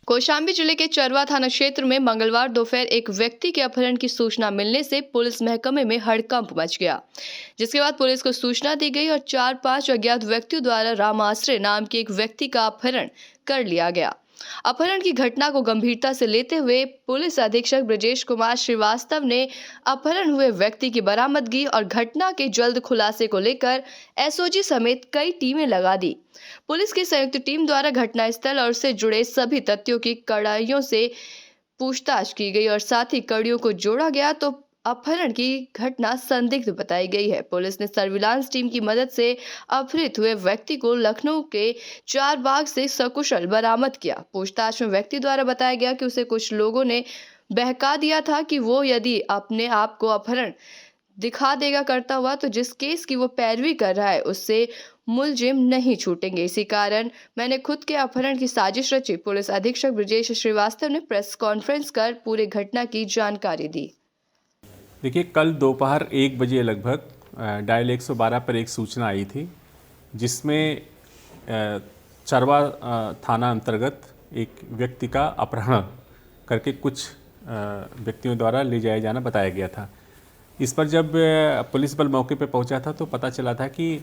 कौशाम्बी जिले के चरवा थाना क्षेत्र में मंगलवार दोपहर एक व्यक्ति के अपहरण की सूचना मिलने से पुलिस महकमे में हड़कंप मच गया, जिसके बाद पुलिस को सूचना दी गई और 4-5 अज्ञात व्यक्तियों द्वारा रामाश्रय नाम के एक व्यक्ति का अपहरण कर लिया गया। अपहरण की घटना को गंभीरता से लेते हुए पुलिस अधीक्षक ब्रजेश कुमार श्रीवास्तव ने अपहरण हुए व्यक्ति की बरामदगी और घटना के जल्द खुलासे को लेकर एसओजी समेत कई टीमें लगा दी। पुलिस की संयुक्त टीम द्वारा घटनास्थल और उससे जुड़े सभी तथ्यों की कड़ियों से पूछताछ की गई और साथ ही कड़ियों को जोड़ा गया तो अपहरण की घटना संदिग्ध बताई गई है। पुलिस ने सर्विलांस टीम की मदद से अपहृत हुए व्यक्ति को लखनऊ के चारबाग से सकुशल बरामद किया। पूछताछ में व्यक्ति द्वारा बताया गया कि उसे कुछ लोगों ने बहका दिया था कि वो यदि अपने आप को अपहरण दिखा देगा करता हुआ तो जिस केस की वो पैरवी कर रहा है उससे मुलजिम नहीं छूटेंगे। इसी कारण मैंने खुद के अपहरण की साजिश रची। पुलिस अधीक्षक ब्रजेश श्रीवास्तव ने प्रेस कॉन्फ्रेंस कर पूरे घटना की जानकारी दी। देखिए, कल दोपहर 1 बजे लगभग डायल 112 पर एक सूचना आई थी, जिसमें चरवा थाना अंतर्गत एक व्यक्ति का अपहरण करके कुछ व्यक्तियों द्वारा ले जाया जाना बताया गया था। इस पर जब पुलिस बल मौके पर पहुंचा था तो पता चला था कि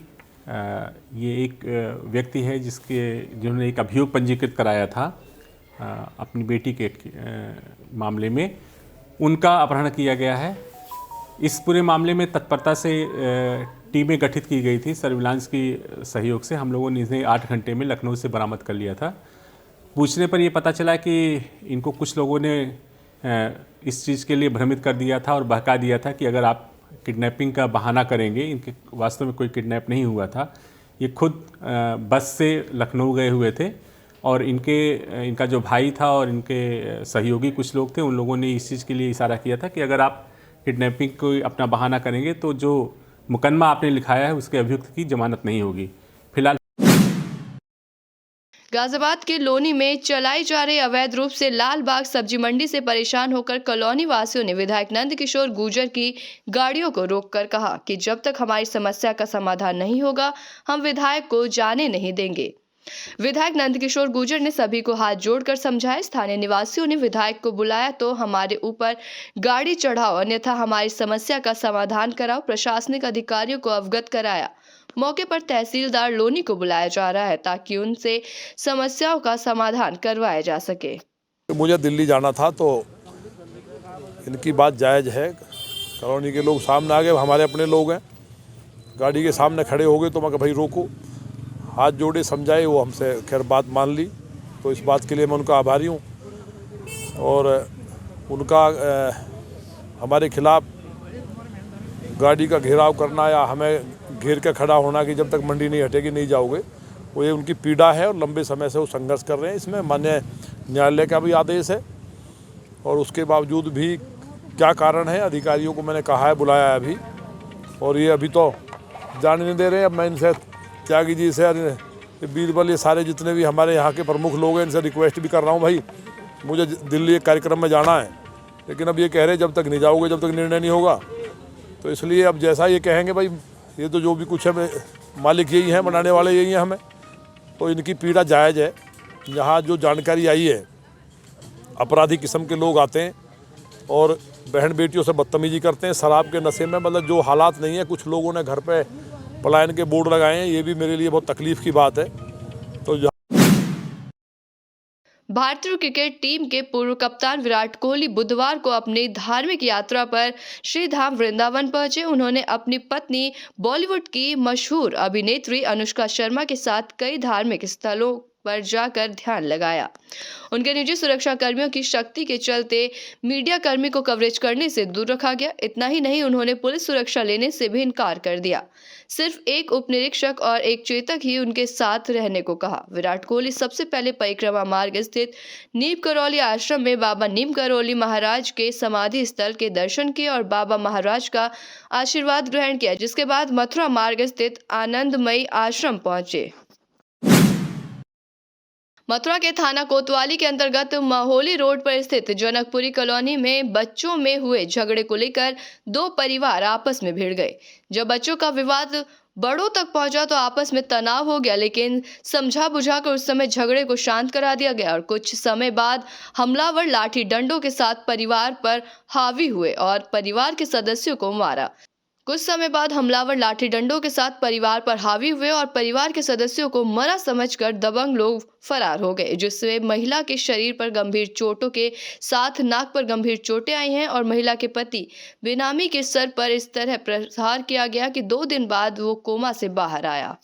ये एक व्यक्ति है जिन्होंने एक अभियोग पंजीकृत कराया था अपनी बेटी के मामले में। उनका अपहरण किया गया है। इस पूरे मामले में तत्परता से टीमें गठित की गई थी। सर्विलांस की सहयोग से हम लोगों ने इन्हें 8 घंटे में लखनऊ से बरामद कर लिया था। पूछने पर यह पता चला कि इनको कुछ लोगों ने इस चीज़ के लिए भ्रमित कर दिया था और बहका दिया था कि अगर आप किडनैपिंग का बहाना करेंगे। इनके वास्तव में कोई किडनैप नहीं हुआ था। ये खुद बस से लखनऊ गए हुए थे और इनका जो भाई था और इनके सहयोगी कुछ लोग थे, उन लोगों ने इस चीज़ के लिए इशारा किया था कि अगर आप किडनैपिंग को अपना बहाना करेंगे तो जो मुकदमा आपने लिखाया है उसके अभियुक्त की जमानत नहीं होगी। फिलहाल गाजियाबाद के लोनी में चलाई जा रही अवैध रूप से लाल बाग सब्जी मंडी से परेशान होकर कॉलोनी वासियों ने विधायक नंदकिशोर गुर्जर की गाड़ियों को रोककर कहा कि जब तक हमारी समस्या का समाधान नहीं होगा हम विधायक को जाने नहीं देंगे। विधायक नंदकिशोर गुर्जर ने सभी को हाथ जोड़कर समझाया। स्थानीय निवासियों ने विधायक को बुलाया तो हमारे ऊपर गाड़ी चढ़ाओ अन्यथा हमारी समस्या का समाधान कराओ। प्रशासनिक अधिकारियों को अवगत कराया। मौके पर तहसीलदार लोनी को बुलाया जा रहा है ताकि उनसे समस्याओं का समाधान करवाया जा सके। मुझे दिल्ली जाना था तो इनकी बात जायज़ है। कॉलोनी के लोग सामने आ गए, हमारे अपने लोग हैं, गाड़ी के सामने खड़े हो गए तो मैं कहा भाई रोको। हाथ जोड़े समझाए, वो हमसे खैर बात मान ली। तो इस बात के लिए मैं उनका आभारी हूँ। और उनका हमारे खिलाफ गाड़ी का घेराव करना या हमें घेर के खड़ा होना कि जब तक मंडी नहीं हटेगी नहीं जाओगे, वो ये उनकी पीड़ा है और लंबे समय से वो संघर्ष कर रहे हैं। इसमें माननीय न्यायालय का भी आदेश है और उसके बावजूद भी क्या कारण है, अधिकारियों को मैंने कहा है, बुलाया है अभी, और ये अभी तो जाने नहीं दे रहे हैं। अब मैं इनसे त्यागी जी से, बीरबल, ये सारे जितने भी हमारे यहाँ के प्रमुख लोग हैं, इनसे रिक्वेस्ट भी कर रहा हूँ, भाई मुझे दिल्ली एक कार्यक्रम में जाना है, लेकिन अब ये कह रहे जब तक नहीं जाओगे जब तक निर्णय नहीं होगा। तो इसलिए अब जैसा ये कहेंगे, भाई ये तो जो भी कुछ है मालिक यही हैं, बनाने वाले यही हैं हमें, तो इनकी पीड़ा जायज़ है। यहाँ जो जानकारी आई है, अपराधी किस्म के लोग आते हैं और बहन बेटियों से बदतमीजी करते हैं शराब के नशे में। मतलब जो हालात नहीं है, कुछ लोगों ने घर पे पलायन के बोर्ड लगाए हैं, ये भी मेरे लिए बहुत तकलीफ की बात है। तो भारतीय क्रिकेट टीम के पूर्व कप्तान विराट कोहली बुधवार को अपनी धार्मिक यात्रा पर श्रीधाम वृंदावन पहुंचे। उन्होंने अपनी पत्नी बॉलीवुड की मशहूर अभिनेत्री अनुष्का शर्मा के साथ कई धार्मिक स्थलों पर जाकर ध्यान लगाया। उनके निजी सुरक्षा कर्मियों की शक्ति के चलते मीडिया कर्मी को कवरेज करने से दूर रखा गया। इतना ही नहीं, उन्होंने पुलिस सुरक्षा लेने से भी इनकार कर दिया। सिर्फ एक उप निरीक्षक और एक चेतक ही उनके साथ रहने को कहा। विराट कोहली सबसे पहले परिक्रमा मार्ग स्थित नीम करौली आश्रम में बाबा नीम करौली महाराज के समाधि स्थल के दर्शन किए और बाबा महाराज का आशीर्वाद ग्रहण किया, जिसके बाद मथुरा मार्ग स्थित आनंदमयी आश्रम पहुंचे। मथुरा के थाना कोतवाली के अंतर्गत माहौली रोड पर स्थित जनकपुरी कॉलोनी में बच्चों में हुए झगड़े को लेकर दो परिवार आपस में भिड़ गए। जब बच्चों का विवाद बड़ों तक पहुंचा तो आपस में तनाव हो गया, लेकिन समझा बुझाकर उस समय झगड़े को शांत करा दिया गया और कुछ समय बाद हमलावर लाठी डंडों के साथ परिवार पर हावी हुए और परिवार के सदस्यों को मारा। कुछ समय बाद हमलावर लाठी डंडों के साथ परिवार पर हावी हुए और परिवार के सदस्यों को मरा समझकर दबंग लोग फरार हो गए, जिससे महिला के शरीर पर गंभीर चोटों के साथ नाक पर गंभीर चोटें आई हैं और महिला के पति बेनामी के सर पर इस तरह प्रहार किया गया कि 2 दिन बाद वो कोमा से बाहर आया।